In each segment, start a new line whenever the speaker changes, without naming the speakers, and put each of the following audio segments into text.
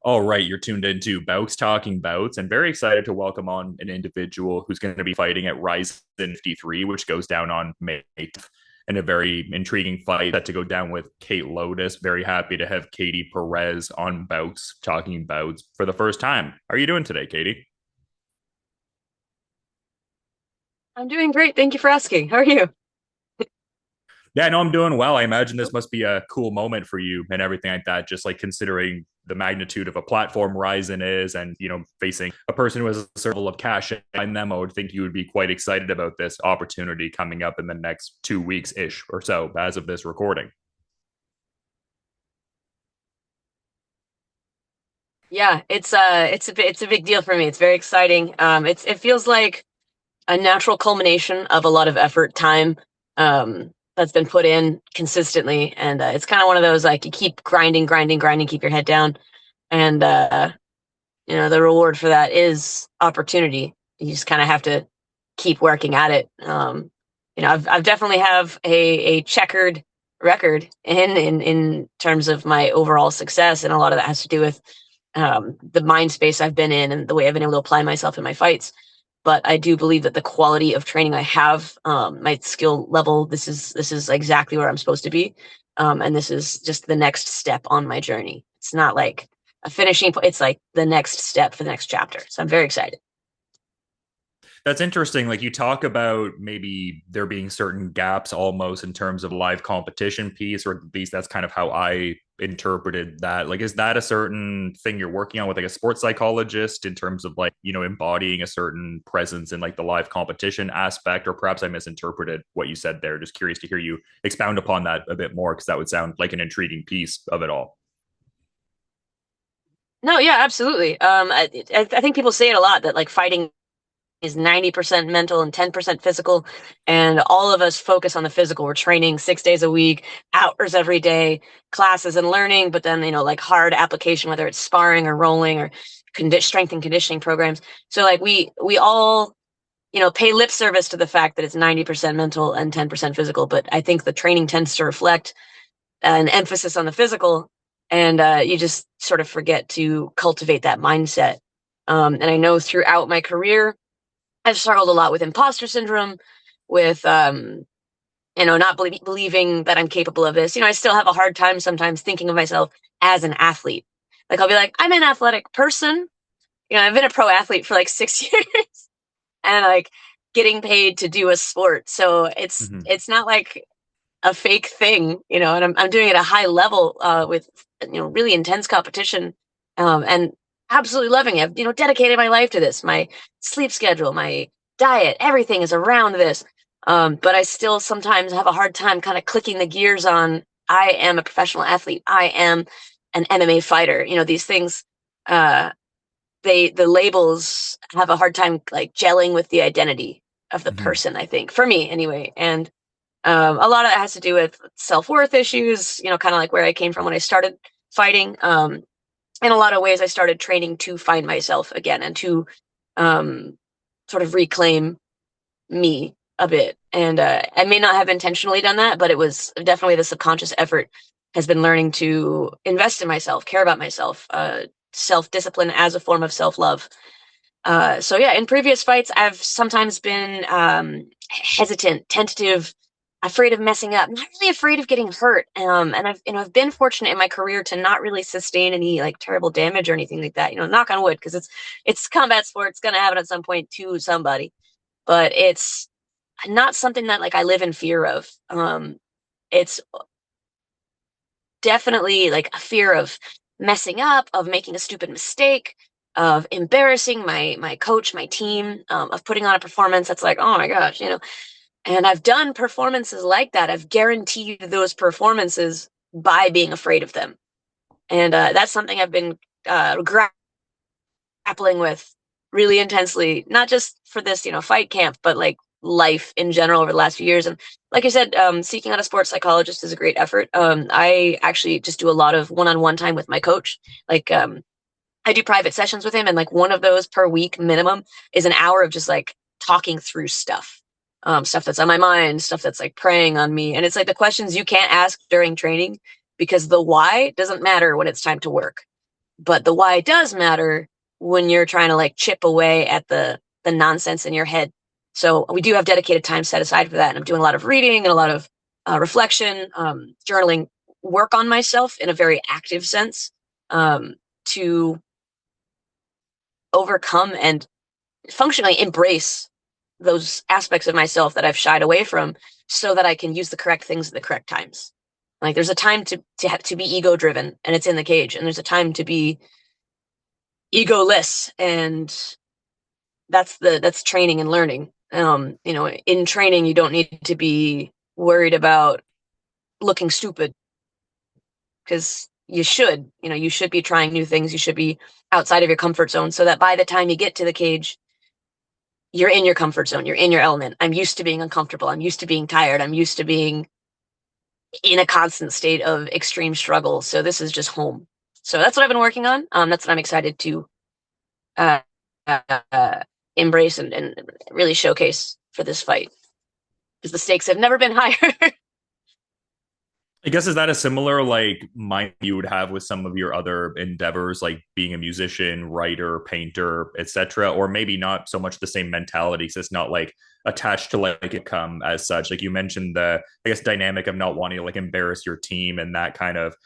All right, you're tuned into Bowks Talking Bouts, and very excited to welcome on an individual who's going to be fighting at Rizin 53, which goes down on May 8th, in a very intriguing fight set to go down with Kate Lotus. Very happy to have Katie Perez on Bowks Talking Bouts for the first time. How are you doing today, Katie?
I'm doing great. Thank you for asking. How are you?
Yeah, no, I'm doing well. I imagine this must be a cool moment for you and everything like that, just like considering the magnitude of a platform Ryzen is and, facing a person who has a certain level of cash in them. I would think you would be quite excited about this opportunity coming up in the next 2 weeks ish or so as of this recording.
Yeah, it's a big deal for me. It's very exciting. It feels like a natural culmination of a lot of effort, time, that's been put in consistently, and it's kind of one of those like you keep grinding, grinding, grinding, keep your head down, and the reward for that is opportunity. You just kind of have to keep working at it. I've definitely have a checkered record in terms of my overall success, and a lot of that has to do with the mind space I've been in and the way I've been able to apply myself in my fights. But I do believe that the quality of training I have, my skill level, this is exactly where I'm supposed to be, and this is just the next step on my journey. It's not like a finishing point; it's like the next step for the next chapter. So I'm very excited.
That's interesting. Like you talk about maybe there being certain gaps almost in terms of live competition piece, or at least that's kind of how I interpreted that. Like, is that a certain thing you're working on with like a sports psychologist in terms of like, embodying a certain presence in like the live competition aspect? Or perhaps I misinterpreted what you said there. Just curious to hear you expound upon that a bit more because that would sound like an intriguing piece of it all.
No, yeah, absolutely. I think people say it a lot that like fighting is 90% mental and 10% physical. And all of us focus on the physical. We're training 6 days a week, hours every day, classes and learning, but then, like hard application, whether it's sparring or rolling or strength and conditioning programs. So like we all, pay lip service to the fact that it's 90% mental and 10% physical. But I think the training tends to reflect an emphasis on the physical, and you just sort of forget to cultivate that mindset. And I know throughout my career, I've struggled a lot with imposter syndrome, with not believing that I'm capable of this. I still have a hard time sometimes thinking of myself as an athlete. Like I'll be like, I'm an athletic person. I've been a pro athlete for like 6 years, and like getting paid to do a sport. So it's
Mm-hmm.
it's not like a fake thing, and I'm doing it at a high level with really intense competition, and absolutely loving it. Dedicated my life to this. My sleep schedule, my diet, everything is around this. But I still sometimes have a hard time kind of clicking the gears on I am a professional athlete. I am an MMA fighter. These things, uh, the labels have a hard time like gelling with the identity of the
Mm-hmm.
person, I think, for me anyway. And a lot of that has to do with self-worth issues, kind of like where I came from when I started fighting. In a lot of ways, I started training to find myself again and to um, sort of reclaim me a bit. And I may not have intentionally done that, but it was definitely the subconscious effort has been learning to invest in myself, care about myself, self-discipline as a form of self-love. So yeah, in previous fights, I've sometimes been hesitant, tentative, afraid of messing up, not really afraid of getting hurt. And I've been fortunate in my career to not really sustain any like terrible damage or anything like that. Knock on wood, because it's combat sport. It's gonna happen at some point to somebody, but it's not something that like I live in fear of. It's definitely like a fear of messing up, of making a stupid mistake, of embarrassing my coach, my team, of putting on a performance that's like, oh my gosh, And I've done performances like that. I've guaranteed those performances by being afraid of them, and that's something I've been grappling with really intensely, not just for this, fight camp, but like life in general over the last few years. And like I said, seeking out a sports psychologist is a great effort. I actually just do a lot of one-on-one time with my coach. Like, I do private sessions with him, and like one of those per week minimum is an hour of just like talking through stuff. Stuff that's on my mind, stuff that's like preying on me. And it's like the questions you can't ask during training because the why doesn't matter when it's time to work. but the why does matter when you're trying to like chip away at the nonsense in your head. So we do have dedicated time set aside for that, and I'm doing a lot of reading and a lot of reflection, journaling, work on myself in a very active sense, to overcome and functionally embrace those aspects of myself that I've shied away from, so that I can use the correct things at the correct times. Like there's a time to be ego driven, and it's in the cage, and there's a time to be egoless, and that's training and learning. In training, you don't need to be worried about looking stupid, because you should be trying new things. You should be outside of your comfort zone, so that by the time you get to the cage, you're in your comfort zone. You're in your element. I'm used to being uncomfortable. I'm used to being tired. I'm used to being in a constant state of extreme struggle. So this is just home. So that's what I've been working on. That's what I'm excited to uh, uh, embrace and really showcase for this fight, because the stakes have never been higher.
I guess is that a similar like mind you would have with some of your other endeavors, like being a musician, writer, painter, etc., or maybe not so much the same mentality. So it's not like attached to like income as such. Like you mentioned the I guess dynamic of not wanting to like embarrass your team and that kind of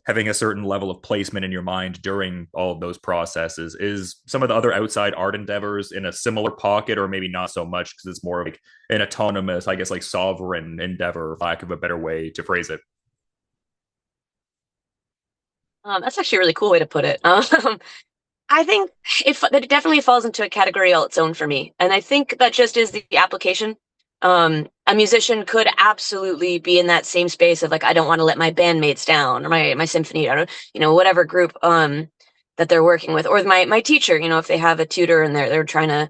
having a certain level of placement in your mind during all of those processes. Is some of the other outside art endeavors in a similar pocket, or maybe not so much because it's more like an autonomous, I guess, like sovereign endeavor, for lack of a better way to phrase it?
That's actually a really cool way to put it. I think it definitely falls into a category all its own for me, and I think that just is the application. A musician could absolutely be in that same space of like, I don't want to let my bandmates down, or my symphony, I don't, whatever group that they're working with, or my teacher, if they have a tutor and they're trying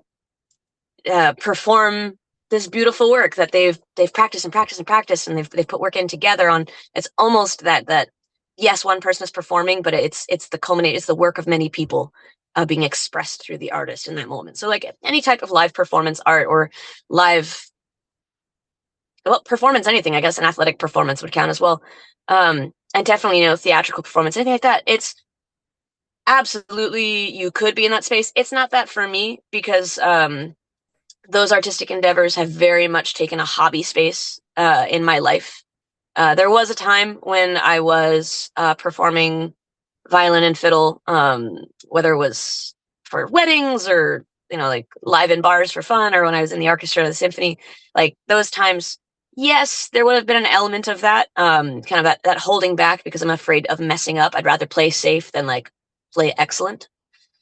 to perform this beautiful work that they've practiced and practiced and practiced, and they've put work in together on. It's almost that yes, one person is performing, but it's the work of many people being expressed through the artist in that moment. So like any type of live performance art, or live, well, performance, anything, I guess an athletic performance would count as well. And definitely, theatrical performance, anything like that. It's absolutely, you could be in that space. It's not that for me, because those artistic endeavors have very much taken a hobby space in my life. There was a time when I was performing violin and fiddle, whether it was for weddings, or like live in bars for fun, or when I was in the orchestra of the symphony. Like those times, yes, there would have been an element of that, kind of that holding back, because I'm afraid of messing up. I'd rather play safe than like play excellent.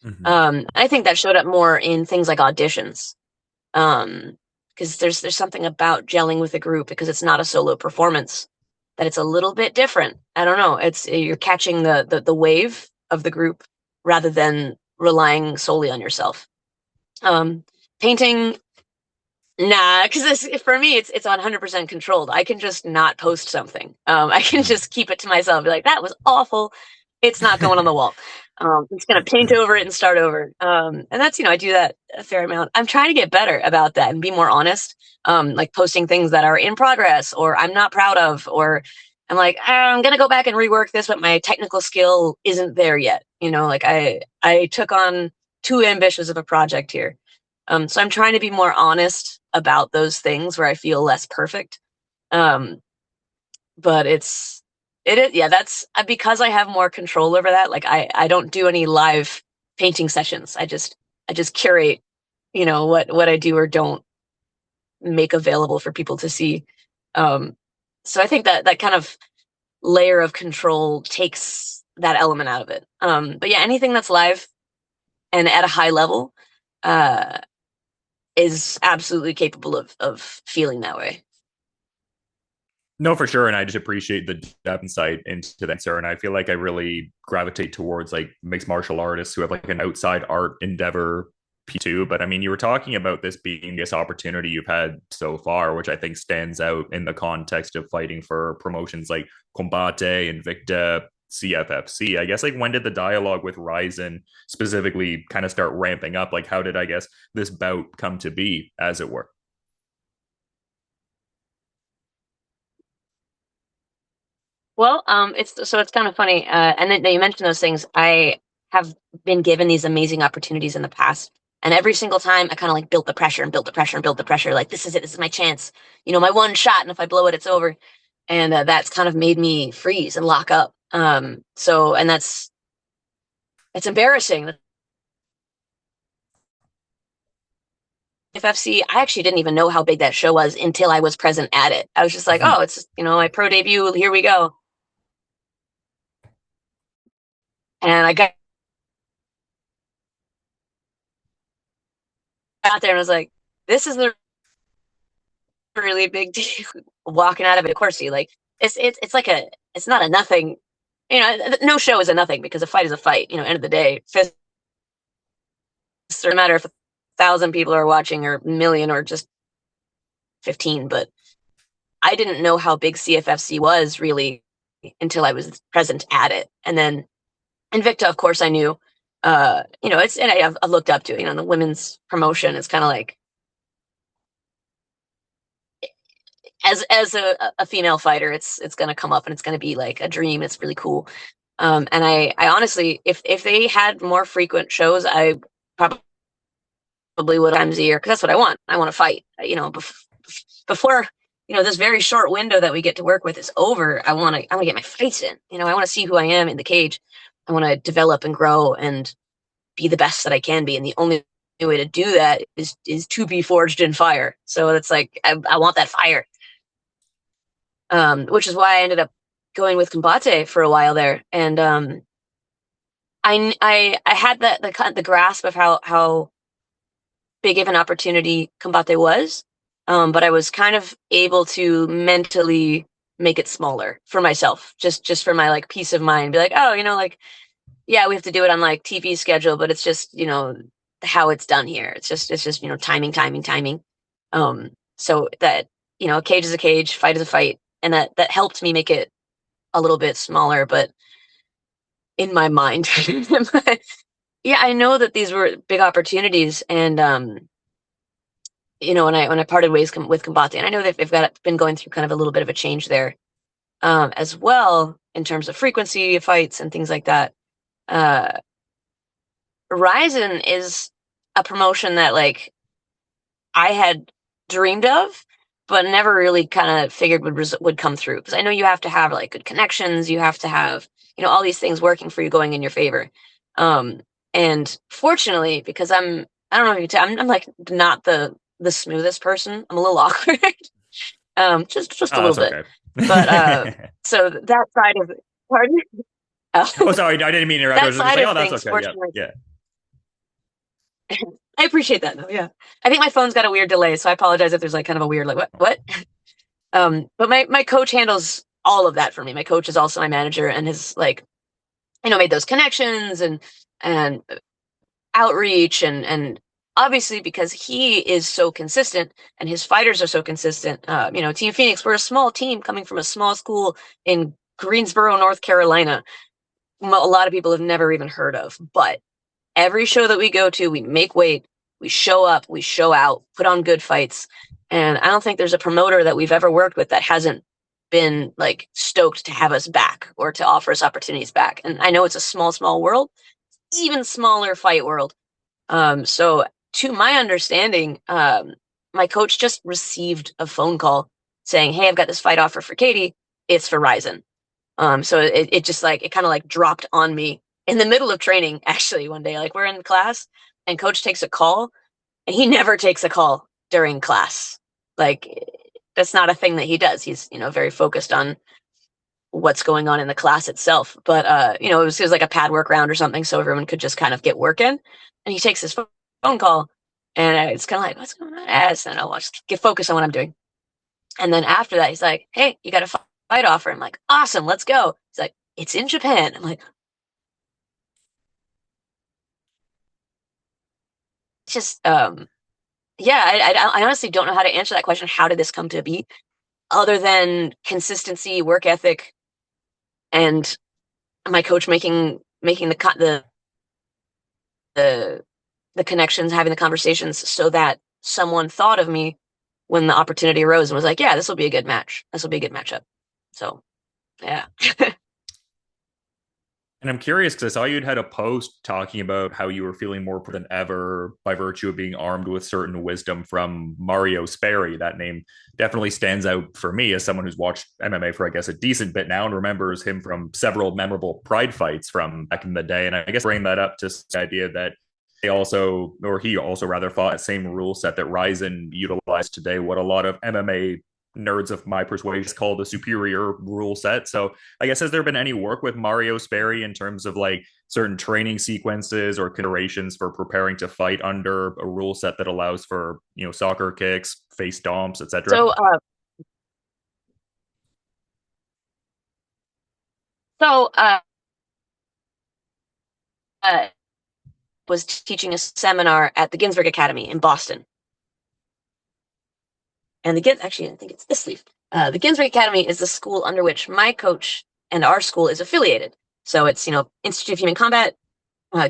Mm-hmm.
I think that showed up more in things like auditions, um because there's something about gelling with a group, because it's not a solo performance, that it's a little bit different. I don't know, it's you're catching the wave of the group, rather than relying solely on yourself. um Painting, nah, because for me it's 100% controlled. I can just not post something. I can just keep it to myself, be like, that was awful, it's not going on the wall. I'm just gonna paint over it and start over. And that's, I do that a fair amount. I'm trying to get better about that and be more honest. Like posting things that are in progress, or I'm not proud of, or I'm like, I'm gonna go back and rework this, but my technical skill isn't there yet. Like I took on too ambitious of a project here. So I'm trying to be more honest about those things where I feel less perfect. Um, but it is, yeah, that's because I have more control over that. Like I don't do any live painting sessions. I just curate, what I do or don't make available for people to see. Um, so I think that kind of layer of control takes that element out of it. But yeah, anything that's live and at a high level, uh, is absolutely capable of feeling that way.
No, for sure. And I just appreciate the depth insight into that answer. And I feel like I really gravitate towards like mixed martial artists who have like an outside art endeavor P2. But I mean, you were talking about this being this opportunity you've had so far, which I think stands out in the context of fighting for promotions like Combate, Invicta, CFFC. I guess like when did the dialogue with Rizin specifically kind of start ramping up? Like how did I guess this bout come to be, as it were?
Well, it's kind of funny. And then you mentioned those things. I have been given these amazing opportunities in the past. And every single time I kind of like built the pressure and built the pressure and built the pressure. Like, this is it. This is my chance. My one shot. And if I blow it, it's over. And that's kind of made me freeze and lock up. And it's embarrassing. FFC, I actually didn't even know how big that show was until I was present at it. I was just like, oh, it's, my pro debut. Here we go. And I got there and was like, this is the really big deal. Walking out of it, of course, it's like it's not a nothing. No show is a nothing because a fight is a fight. End of the day, no matter if 1,000 people are watching or a million or just 15. But I didn't know how big CFFC was really until I was present at it. And then Invicta, of course, I knew. It's, and I've looked up to it. The women's promotion is kind of like, as a female fighter, it's going to come up and it's going to be like a dream. It's really cool. And I honestly, if they had more frequent shows, I probably would times a year, because that's what I want. I want to fight. Before this very short window that we get to work with is over, I want to get my fights in. I want to see who I am in the cage. I want to develop and grow and be the best that I can be. And the only way to do that is to be forged in fire. So it's like I want that fire. Which is why I ended up going with Combate for a while there. And I had the grasp of how big of an opportunity Combate was, but I was kind of able to mentally make it smaller for myself, just for my like peace of mind. Be like, oh, yeah, we have to do it on like TV schedule, but it's just how it's done here. It's just timing. So that a cage is a cage, fight is a fight. And that helped me make it a little bit smaller, but in my mind, yeah, I know that these were big opportunities. And, when I parted ways with Combate, and I know that they've been going through kind of a little bit of a change there, as well, in terms of frequency of fights and things like that. Rizin is a promotion that like I had dreamed of, but never really kind of figured would come through, because I know you have to have like good connections, you have to have all these things working for you, going in your favor. And fortunately, because I don't know if you can tell, I'm like not the smoothest person. I'm a little awkward, just a little bit.
Okay.
But so that side of it, pardon.
Oh, sorry, I didn't mean to interrupt. I
That
was just
side
like,
of
oh, that's
things,
okay.
fortunately,
Yeah.
I appreciate that though. Yeah, I think my phone's got a weird delay, so I apologize if there's like kind of a weird like what. But my coach handles all of that for me. My coach is also my manager and has like, made those connections and outreach and obviously because he is so consistent and his fighters are so consistent. Team Phoenix, we're a small team coming from a small school in Greensboro, North Carolina. A lot of people have never even heard of, but every show that we go to, we make weight, we show up, we show out, put on good fights. And I don't think there's a promoter that we've ever worked with that hasn't been like stoked to have us back or to offer us opportunities back. And I know it's a small world, even smaller fight world. So to my understanding, my coach just received a phone call saying, hey, I've got this fight offer for Katie. It's for Rizin. So it just like, it kind of like dropped on me in the middle of training, actually, one day. Like, we're in class and coach takes a call, and he never takes a call during class. Like, that's not a thing that he does. He's, very focused on what's going on in the class itself. But, it was like a pad work round or something, so everyone could just kind of get work in. And he takes his phone call, and it's kind of like, what's going on? And I'll just get focused on what I'm doing. And then after that, he's like, hey, you got a fight offer. I'm like, awesome, let's go. He's like, it's in Japan. I'm like, just yeah, I honestly don't know how to answer that question. How did this come to be, other than consistency, work ethic, and my coach making the connections, having the conversations, so that someone thought of me when the opportunity arose and was like, yeah, this will be a good match, this will be a good matchup. So yeah.
And I'm curious because I saw you'd had a post talking about how you were feeling more than ever by virtue of being armed with certain wisdom from Mario Sperry. That name definitely stands out for me as someone who's watched MMA for, I guess, a decent bit now and remembers him from several memorable pride fights from back in the day. And I guess bring that up to the idea that they also, or he also rather, fought that same rule set that Rizin utilized today, what a lot of MMA nerds of my persuasion call the superior rule set. So I guess has there been any work with Mario Sperry in terms of like certain training sequences or considerations for preparing to fight under a rule set that allows for soccer kicks, face stomps, etc.?
So, so uh, was teaching a seminar at the Ginsburg Academy in Boston, and actually I think it's this sleeve. The Ginsburg Academy is the school under which my coach and our school is affiliated. So it's Institute of Human Combat,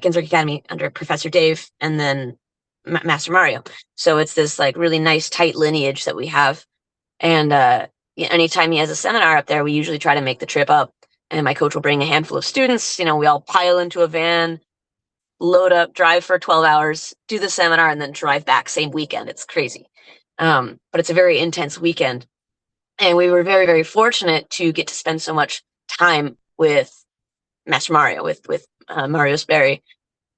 Ginsburg Academy under Professor Dave, and then Master Mario. So it's this like really nice tight lineage that we have. And anytime he has a seminar up there, we usually try to make the trip up. And my coach will bring a handful of students. We all pile into a van, load up, drive for 12 hours, do the seminar, and then drive back same weekend. It's crazy. But it's a very intense weekend. And we were very, very fortunate to get to spend so much time with Master Mario, with Mario Sperry.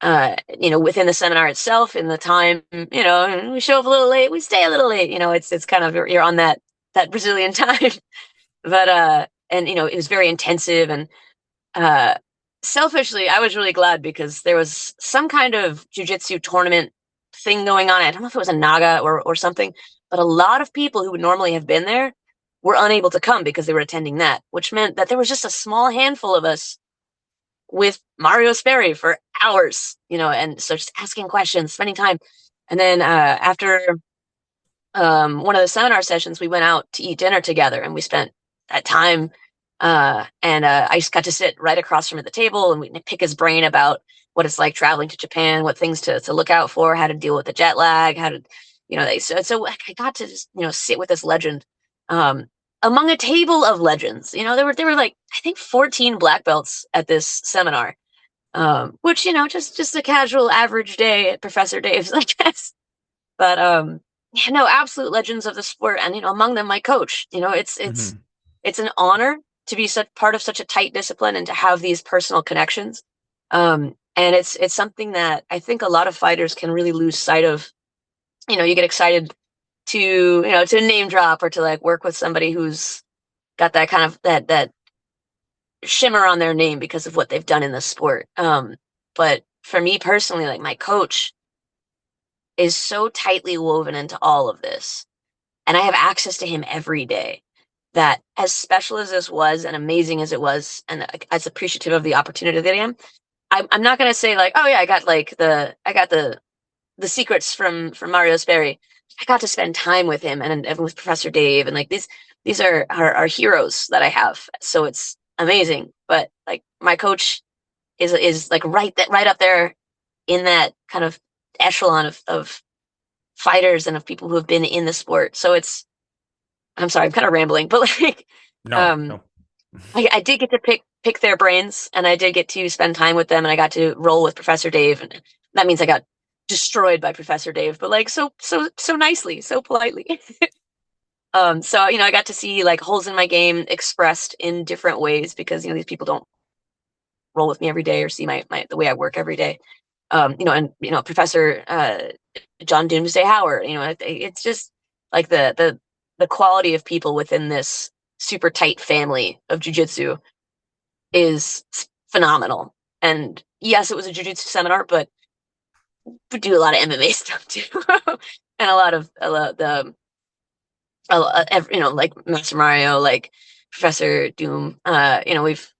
Within the seminar itself, in the time, we show up a little late, we stay a little late. It's kind of you're on that Brazilian time, but and it was very intensive. And selfishly, I was really glad because there was some kind of jujitsu tournament thing going on. I don't know if it was a Naga or something, but a lot of people who would normally have been there were unable to come because they were attending that, which meant that there was just a small handful of us with Mario Sperry for hours, and so just asking questions, spending time. And then after one of the seminar sessions, we went out to eat dinner together, and we spent that time. And I just got to sit right across from him at the table, and we pick his brain about what it's like traveling to Japan, what things to look out for, how to deal with the jet lag, how to, so I got to just, sit with this legend. Among a table of legends, there were like, I think 14 black belts at this seminar, which, just a casual average day at Professor Dave's, I guess. But, absolute legends of the sport. And, among them, my coach,
Mm-hmm.
it's an honor to be such part of such a tight discipline and to have these personal connections. And it's something that I think a lot of fighters can really lose sight of. You get excited to name drop or to like work with somebody who's got that kind of that shimmer on their name because of what they've done in the sport. But for me personally, like my coach is so tightly woven into all of this, and I have access to him every day. That as special as this was and amazing as it was, and as appreciative of the opportunity that I am, I'm not gonna say like, oh yeah, I got the secrets from Mario Sperry. I got to spend time with him and with Professor Dave, and like these are our heroes that I have. So it's amazing. But like my coach is like right up there in that kind of echelon of fighters and of people who have been in the sport. So I'm sorry, I'm kind of rambling, but like
No,
um
no.
I did get to pick their brains, and I did get to spend time with them, and I got to roll with Professor Dave, and that means I got destroyed by Professor Dave, but like so nicely, so politely. So I got to see like holes in my game expressed in different ways because these people don't roll with me every day or see my the way I work every day. And Professor John Doomsday Howard. It's just like the quality of people within this super tight family of jujitsu is phenomenal. And yes, it was a jujitsu seminar, but we do a lot of MMA stuff too, and a lot the like Master Mario, like Professor Doom. We've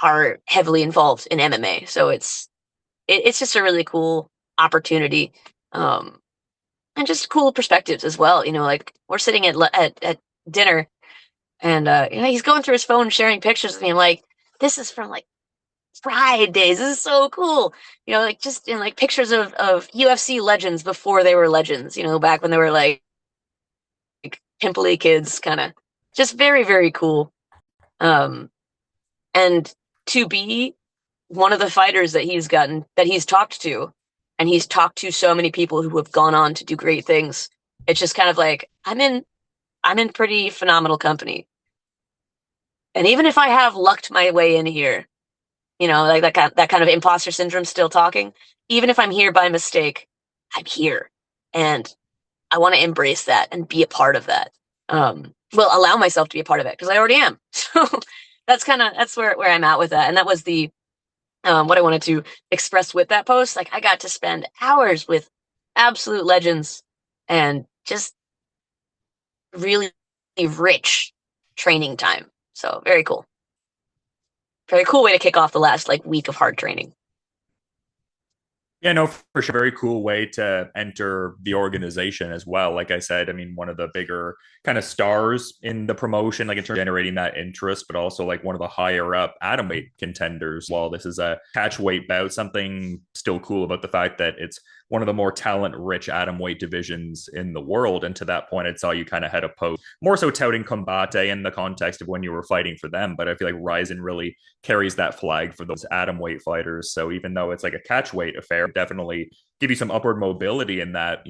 are heavily involved in MMA, so it's just a really cool opportunity, and just cool perspectives as well. Like we're sitting at dinner, and he's going through his phone, sharing pictures with me. I'm like, this is from like Pride days. This is so cool. Like just in like pictures of UFC legends before they were legends. Back when they were like pimply kids, kind of just very very cool. Um, and to be one of the fighters that he's talked to, and he's talked to so many people who have gone on to do great things. It's just kind of like I'm in pretty phenomenal company. And even if I have lucked my way in here, like that kind of imposter syndrome still talking, even if I'm here by mistake, I'm here. And I want to embrace that and be a part of that. Well, allow myself to be a part of it because I already am. So that's where I'm at with that. And that was the what I wanted to express with that post. Like I got to spend hours with absolute legends and just really rich training time. So very cool. Very cool way to kick off the last like week of hard training.
Yeah, no, for sure. Very cool way to enter the organization as well. Like I said, I mean, one of the bigger kind of stars in the promotion, like in terms of generating that interest, but also like one of the higher up atomweight contenders. While this is a catchweight bout, something still cool about the fact that it's one of the more talent rich atomweight divisions in the world. And to that point, I saw you kind of had a post more so touting Combate in the context of when you were fighting for them. But I feel like Rizin really carries that flag for those atomweight fighters. So even though it's like a catchweight affair, definitely give you some upward mobility in that,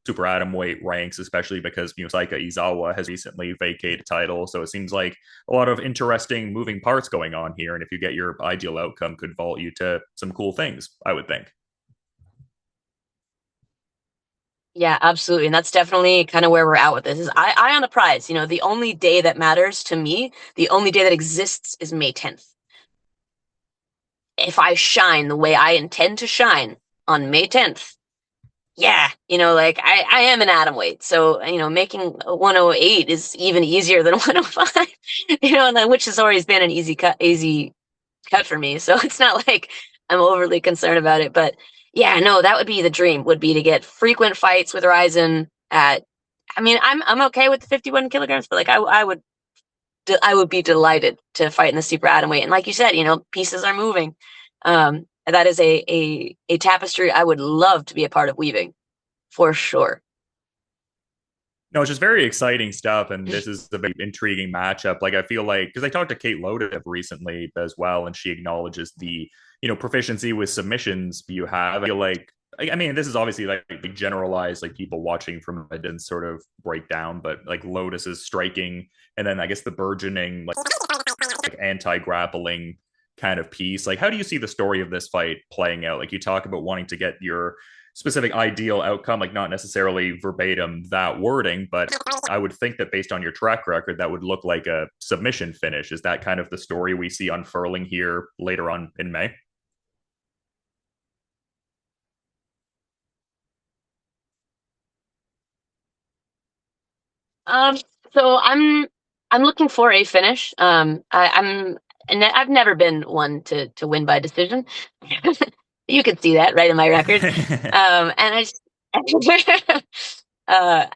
super atomweight ranks, especially because, Saika Izawa has recently vacated title. So it seems like a lot of interesting moving parts going on here. And if you get your ideal outcome, could vault you to some cool things, I would think.
Yeah, absolutely. And that's definitely kind of where we're at with this is I on the prize. The only day that matters to me, the only day that exists is May 10th. If I shine the way I intend to shine on May 10th, yeah, like I am an atom weight. So, making a 108 is even easier than 105, and then, which has always been an easy cut for me. So it's not like I'm overly concerned about it. But yeah, no, that would be the dream, would be to get frequent fights with Rizin I mean, I'm okay with the 51 kilograms, but like I would be delighted to fight in the super atom weight. And like you said, pieces are moving. That is a tapestry I would love to be a part of weaving for sure.
No, it's just very exciting stuff, and this is a very intriguing matchup. Like I feel like because I talked to Kate Lotus recently as well, and she acknowledges the proficiency with submissions you have. I feel like I mean this is obviously like generalized, like people watching from a didn't sort of break down, but like Lotus is striking, and then I guess the burgeoning like anti grappling kind of piece. Like, how do you see the story of this fight playing out? Like, you talk about wanting to get your specific ideal outcome, like not necessarily verbatim that wording, but I would think that based on your track record, that would look like a submission finish. Is that kind of the story we see unfurling here later on in May?
Um, so I'm looking for a finish. And I've never been one to win by decision. You can see that right in my record. And I just, uh,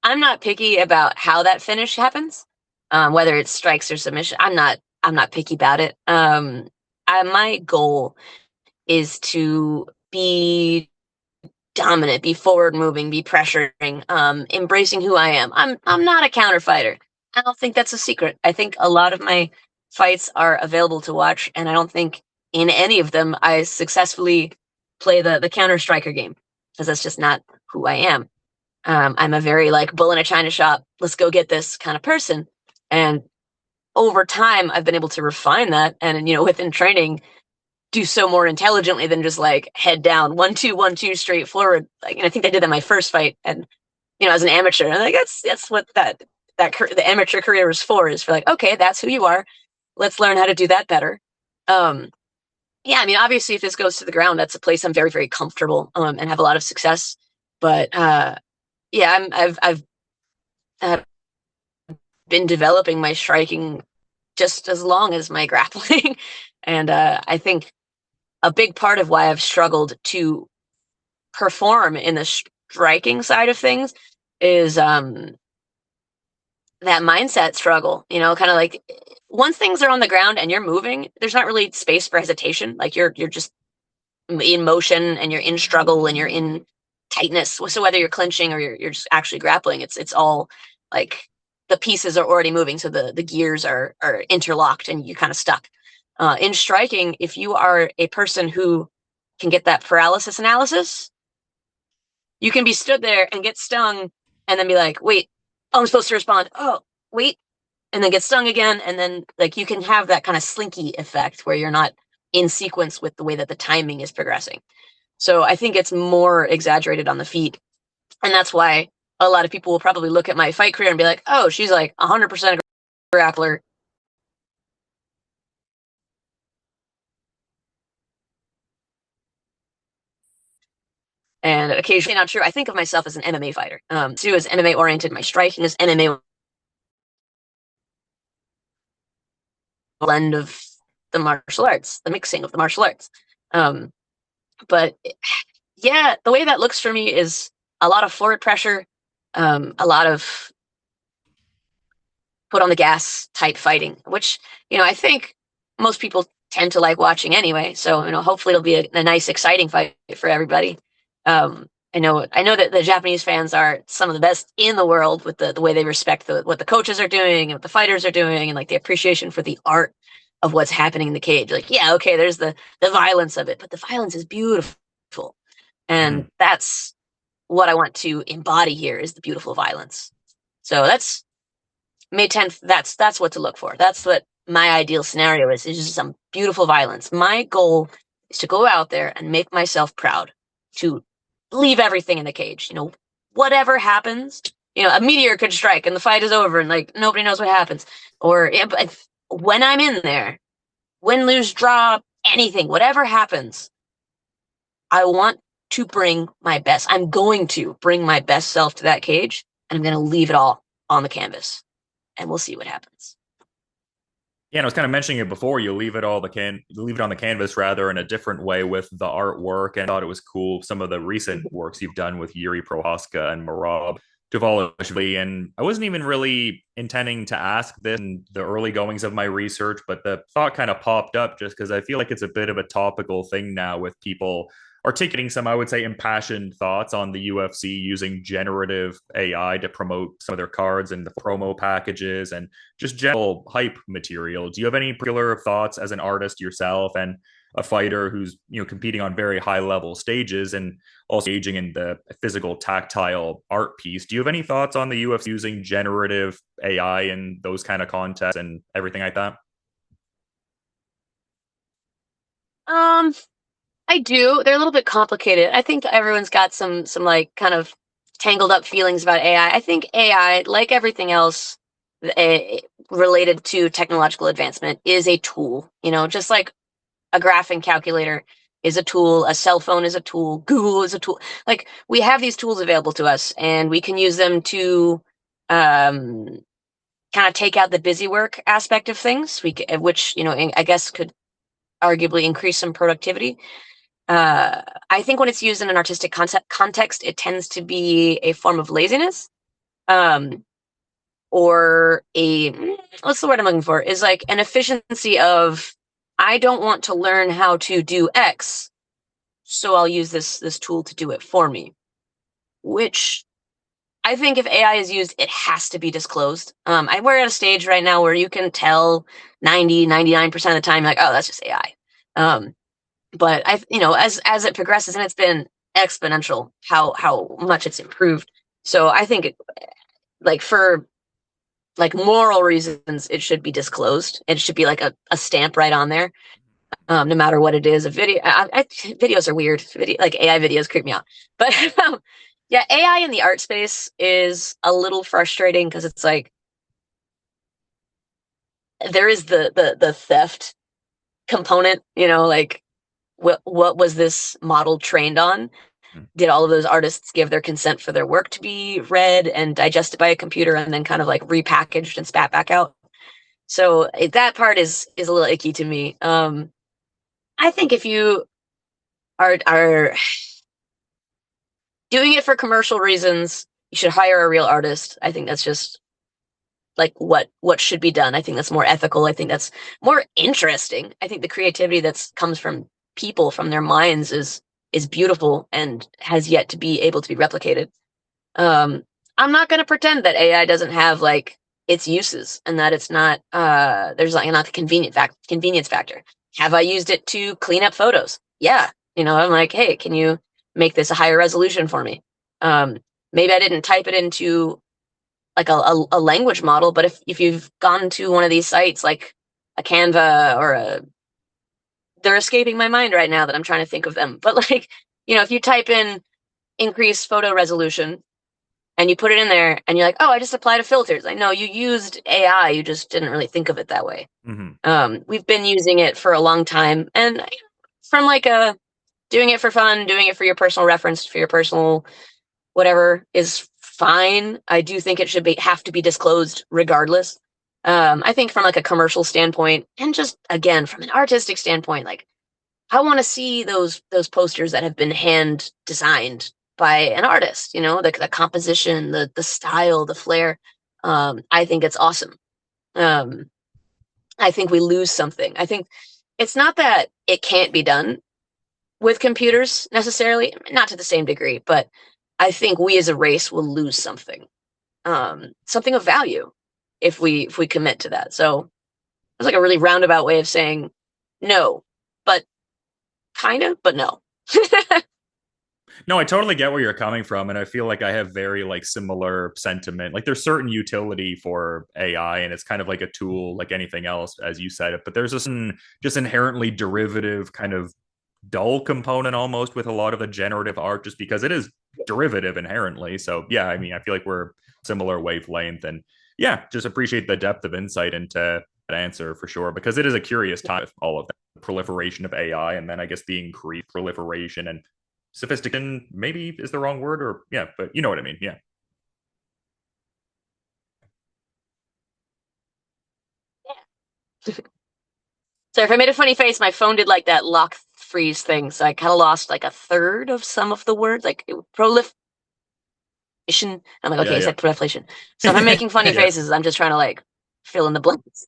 I'm not picky about how that finish happens, whether it's strikes or submission. I'm not picky about it. My goal is to be dominant, be forward moving, be pressuring, embracing who I am. I'm not a counter fighter. I don't think that's a secret. I think a lot of my fights are available to watch, and I don't think in any of them I successfully play the counter striker game because that's just not who I am. I'm a very like bull in a china shop, let's go get this kind of person. And over time, I've been able to refine that, and within training, do so more intelligently than just like head down 1-2-1-2 straight forward. Like, and I think I did that my first fight, and as an amateur, and like that's what the amateur career is for. Is for like, okay, that's who you are. Let's learn how to do that better. Um, yeah, I mean, obviously, if this goes to the ground, that's a place I'm very, very comfortable and have a lot of success. But yeah, I've been developing my striking just as long as my grappling, and I think a big part of why I've struggled to perform in the striking side of things is that mindset struggle. Kind of like once things are on the ground and you're moving, there's not really space for hesitation. Like you're just in motion and you're in struggle and you're in tightness. So whether you're clinching or you're just actually grappling, it's all like the pieces are already moving, so the gears are interlocked and you're kind of stuck. In striking, if you are a person who can get that paralysis analysis, you can be stood there and get stung and then be like, wait, oh, I'm supposed to respond. Oh, wait. And then get stung again. And then like you can have that kind of slinky effect where you're not in sequence with the way that the timing is progressing. So I think it's more exaggerated on the feet. And that's why a lot of people will probably look at my fight career and be like, oh, she's like 100% a grappler. And occasionally not true. I think of myself as an MMA fighter. Too is MMA oriented. My striking is MMA blend of the martial arts, the mixing of the martial arts. But yeah, the way that looks for me is a lot of forward pressure, a lot of put on the gas type fighting, which, I think most people tend to like watching anyway. So, hopefully it'll be a nice, exciting fight for everybody. I know that the Japanese fans are some of the best in the world with the way they respect what the coaches are doing and what the fighters are doing and like the appreciation for the art of what's happening in the cage. Like, yeah, okay, there's the violence of it, but the violence is beautiful. And that's what I want to embody here is the beautiful violence. So that's May 10th. That's what to look for. That's what my ideal scenario is just some beautiful violence. My goal is to go out there and make myself proud, to leave everything in the cage. Whatever happens, a meteor could strike and the fight is over and like nobody knows what happens. Or when I'm in there, win, lose, draw, anything, whatever happens, I want to bring my best. I'm going to bring my best self to that cage and I'm going to leave it all on the canvas and we'll see what happens.
Yeah, and I was kind of mentioning it before. You leave it leave it on the canvas rather in a different way with the artwork. And I thought it was cool. Some of the recent works you've done with Yuri Prohaska and Marab Tavalishvili. And I wasn't even really intending to ask this in the early goings of my research, but the thought kind of popped up just because I feel like it's a bit of a topical thing now with people articulating some, I would say, impassioned thoughts on the UFC using generative AI to promote some of their cards and the promo packages and just general hype material. Do you have any particular thoughts as an artist yourself and a fighter who's competing on very high level stages and also engaging in the physical tactile art piece? Do you have any thoughts on the UFC using generative AI in those kind of contests and everything like that?
I do. They're a little bit complicated. I think everyone's got some like kind of tangled up feelings about AI. I think AI, like everything else related to technological advancement, is a tool. Just like a graphing calculator is a tool, a cell phone is a tool, Google is a tool. Like we have these tools available to us, and we can use them to kind of take out the busy work aspect of things. Which I guess could arguably increase some productivity. I think when it's used in an artistic context, it tends to be a form of laziness, or what's the word I'm looking for? Is like an efficiency of, I don't want to learn how to do X, so I'll use this tool to do it for me. Which I think if AI is used, it has to be disclosed. We're at a stage right now where you can tell 99% of the time, like, oh, that's just AI. But as it progresses, and it's been exponential how much it's improved. So I think for like moral reasons, it should be disclosed. It should be like a stamp right on there, no matter what it is. A video, videos are weird. Like AI videos creep me out. But yeah, AI in the art space is a little frustrating because it's like there is the theft component. Like what was this model trained on? Did all of those artists give their consent for their work to be read and digested by a computer and then kind of like repackaged and spat back out? So that part is a little icky to me. I think if you are doing it for commercial reasons, you should hire a real artist. I think that's just like what should be done. I think that's more ethical. I think that's more interesting. I think the creativity that comes from people, from their minds, is beautiful and has yet to be able to be replicated. I'm not going to pretend that AI doesn't have like its uses and that it's not there's like not the convenience factor. Have I used it to clean up photos? Yeah. I'm like, hey, can you make this a higher resolution for me? Maybe I didn't type it into like a language model, but if you've gone to one of these sites like a Canva or they're escaping my mind right now that I'm trying to think of them. But like, if you type in increase photo resolution and you put it in there and you're like, oh, I just applied a filter. It's like, no, you used AI. You just didn't really think of it that way. We've been using it for a long time. And from like doing it for fun, doing it for your personal reference, for your personal whatever is fine. I do think it should have to be disclosed regardless. I think from like a commercial standpoint and just again from an artistic standpoint, like I want to see those posters that have been hand designed by an artist, the composition, the style, the flair. I think it's awesome. I think we lose something. I think it's not that it can't be done with computers necessarily, not to the same degree, but I think we as a race will lose something, something of value if we commit to that. So it's like a really roundabout way of saying no, but kind of, but no.
No, I totally get where you're coming from, and I feel like I have very like similar sentiment. Like there's certain utility for AI, and it's kind of like a tool, like anything else, as you said it. But there's this just inherently derivative kind of dull component almost with a lot of the generative art, just because it is derivative inherently. So yeah, I mean, I feel like we're similar wavelength, and yeah, just appreciate the depth of insight into that answer for sure, because it is a curious time with all of that proliferation of AI, and then I guess the increased proliferation and sophistication maybe is the wrong word, or yeah, but you know what I mean. Yeah.
Yeah. So if I made a funny face, my phone did like that lock freeze thing. So I kind of lost like a third of some of the words, like proliferation. I'm like, okay,
Yeah,
I
yeah.
said proliferation. So if I'm making funny
Yeah.
faces, I'm just trying to like fill in the blanks.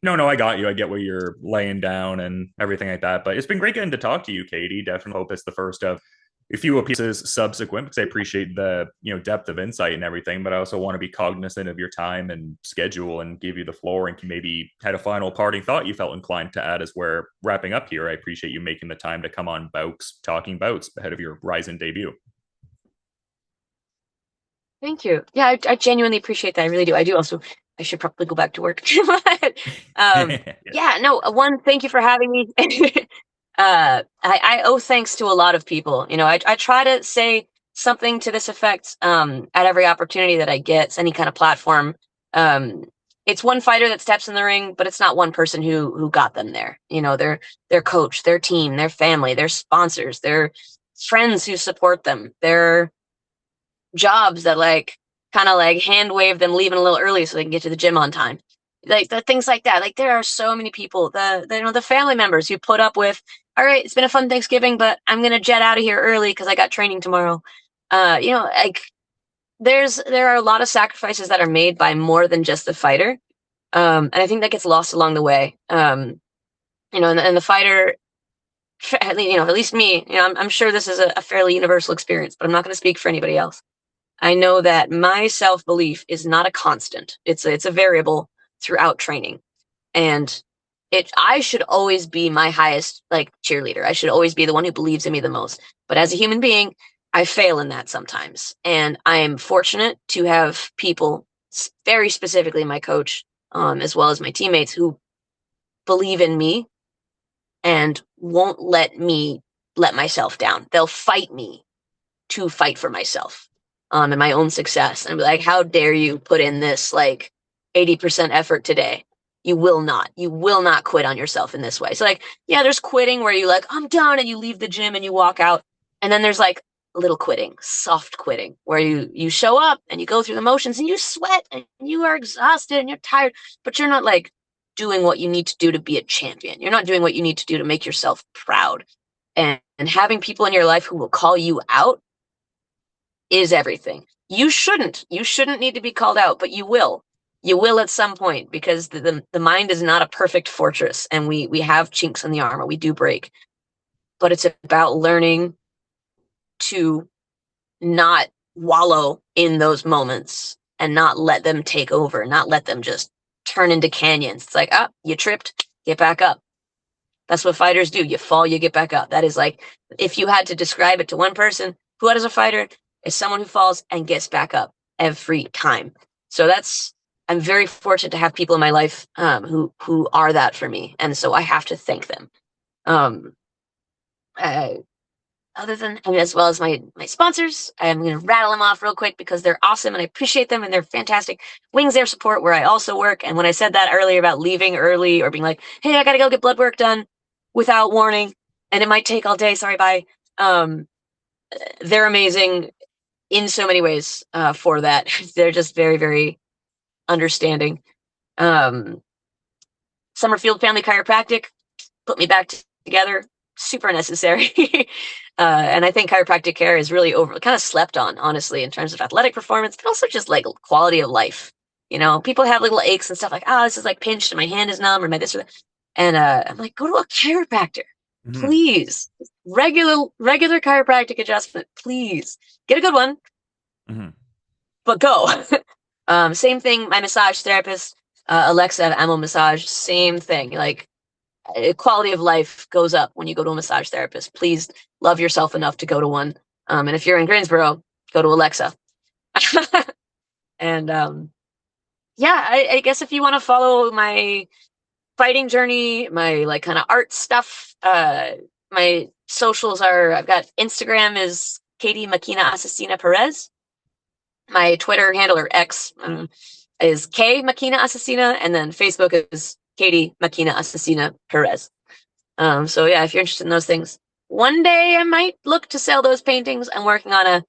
No, I got you. I get what you're laying down and everything like that. But it's been great getting to talk to you, Katie. Definitely hope it's the first of a few pieces subsequent, because I appreciate the depth of insight and everything. But I also want to be cognizant of your time and schedule and give you the floor, and maybe had a final parting thought you felt inclined to add as we're wrapping up here. I appreciate you making the time to come on Bowks Talking Bouts ahead of your Rizin debut.
Thank you. Yeah, I genuinely appreciate that. I really do. I do also. I should probably go back to work. But,
Yeah.
yeah, no. One, thank you for having me. I owe thanks to a lot of people. I try to say something to this effect at every opportunity that I get. It's any kind of platform. Um, it's one fighter that steps in the ring, but it's not one person who got them there. Their coach, their team, their family, their sponsors, their friends who support them, their jobs that like kind of like hand wave them leaving a little early so they can get to the gym on time. Like the things like that. Like there are so many people, the family members who put up with, all right, it's been a fun Thanksgiving, but I'm gonna jet out of here early because I got training tomorrow. Like there are a lot of sacrifices that are made by more than just the fighter. And I think that gets lost along the way. And the fighter, at least me, I'm sure this is a fairly universal experience, but I'm not going to speak for anybody else. I know that my self-belief is not a constant. It's a variable throughout training. And I should always be my highest like cheerleader. I should always be the one who believes in me the most. But as a human being, I fail in that sometimes. And I am fortunate to have people, very specifically my coach, as well as my teammates, who believe in me and won't let me let myself down. They'll fight me to fight for myself and my own success. And I'd be like, how dare you put in this like 80% effort today? You will not. You will not quit on yourself in this way. So like, yeah, there's quitting where you like, I'm done, and you leave the gym and you walk out. And then there's like little quitting, soft quitting, where you show up and you go through the motions and you sweat and you are exhausted and you're tired, but you're not like doing what you need to do to be a champion. You're not doing what you need to do to make yourself proud. And having people in your life who will call you out is everything. You shouldn't need to be called out, but you will at some point, because the mind is not a perfect fortress, and we have chinks in the armor. We do break, but it's about learning to not wallow in those moments and not let them take over, not let them just turn into canyons. It's like, ah, you tripped, get back up. That's what fighters do. You fall, you get back up. That is like, if you had to describe it to one person, who is a fighter, is someone who falls and gets back up every time. So I'm very fortunate to have people in my life who are that for me, and so I have to thank them. Um, uh, Other than, I mean, as well as my sponsors, I'm going to rattle them off real quick because they're awesome and I appreciate them and they're fantastic. Wings Air Support, where I also work, and when I said that earlier about leaving early or being like, hey, I got to go get blood work done without warning, and it might take all day. Sorry, bye. They're amazing in so many ways for that. They're just very, very understanding. Um, Summerfield Family Chiropractic put me back together. Super necessary. And I think chiropractic care is really kind of slept on, honestly, in terms of athletic performance, but also just like quality of life. You know, people have little aches and stuff like, oh, this is like pinched and my hand is numb or my this or that. And I'm like, go to a chiropractor,
Mm-hmm.
please. Regular chiropractic adjustment, please. Get a good one,
Mm-hmm.
but go. Same thing, my massage therapist, Alexa at Amo Massage, same thing. Like, quality of life goes up when you go to a massage therapist. Please love yourself enough to go to one. And if you're in Greensboro, go to Alexa. And yeah, I guess if you want to follow my fighting journey, my like kind of art stuff, my socials are, I've got Instagram is Katie Makina Assassina Perez. My Twitter handle or X is K Makina Assassina, and then Facebook is Katie Makina Assassina Perez. So yeah, if you're interested in those things, one day I might look to sell those paintings. I'm working on a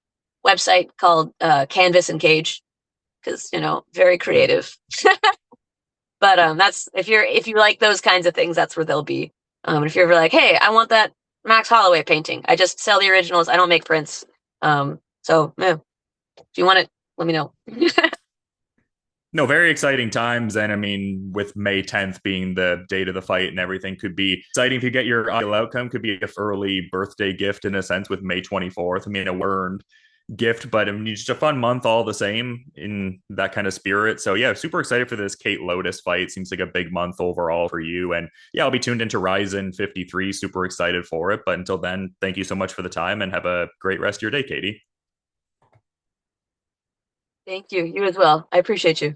website called Canvas and Cage because very creative. But that's if you like those kinds of things, that's where they'll be. If you're ever like, hey, I want that Max Holloway painting, I just sell the originals. I don't make prints. So yeah, if you want it, let me know.
No, very exciting times. And I mean, with May 10th being the date of the fight and everything, could be exciting if you get your ideal outcome. Could be an early birthday gift in a sense with May 24th. I mean, a earned gift, but I mean, just a fun month all the same in that kind of spirit. So yeah, super excited for this Kate Lotus fight. Seems like a big month overall for you. And yeah, I'll be tuned into Rizin 53. Super excited for it. But until then, thank you so much for the time and have a great rest of your day, Katie.
Thank you. You as well. I appreciate you.